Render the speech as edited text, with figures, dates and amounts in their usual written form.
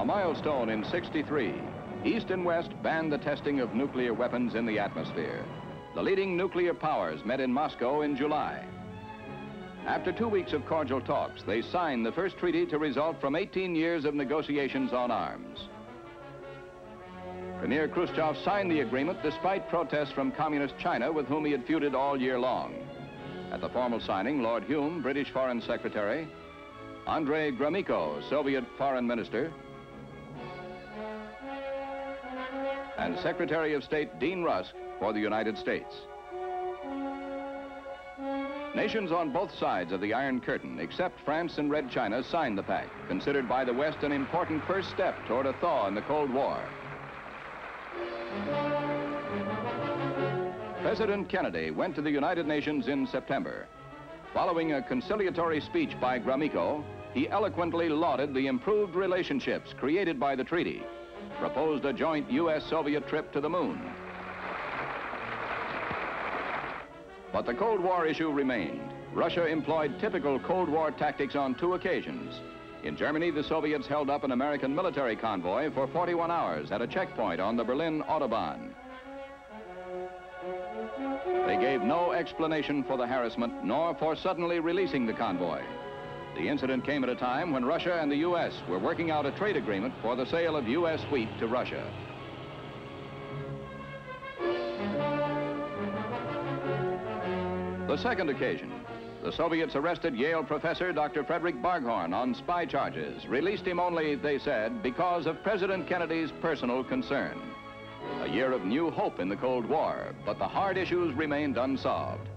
milestone in '63. East and West banned the testing of nuclear weapons in the atmosphere. The leading nuclear powers met in Moscow in July. After 2 weeks of cordial talks, they signed the first treaty to result from 18 years of negotiations on arms. Premier Khrushchev signed the agreement despite protests from Communist China, with whom he had feuded all year long. At the formal signing, Lord Home, British Foreign Secretary, Andrei Gromyko, Soviet Foreign Minister, and Secretary of State Dean Rusk for the United States. Nations on both sides of the Iron Curtain, except France and Red China, signed the pact, considered by the West an important first step toward a thaw in the Cold War. President Kennedy went to the United Nations in September. Following a conciliatory speech by Gromyko, he eloquently lauded the improved relationships created by the treaty, proposed a joint U.S.-Soviet trip to the moon. But the Cold War issue remained. Russia employed typical Cold War tactics on 2 occasions. In Germany, the Soviets held up an American military convoy for 41 hours at a checkpoint on the Berlin autobahn. They gave no explanation for the harassment, nor for suddenly releasing the convoy. The incident came at a time when Russia and the U.S. were working out a trade agreement for the sale of U.S. wheat to Russia. The second occasion, the Soviets arrested Yale professor Dr. Bargoyne on spy charges, released him only, they said, because of President Kennedy's personal concern. A year of new hope in the Cold War, but the hard issues remained unsolved.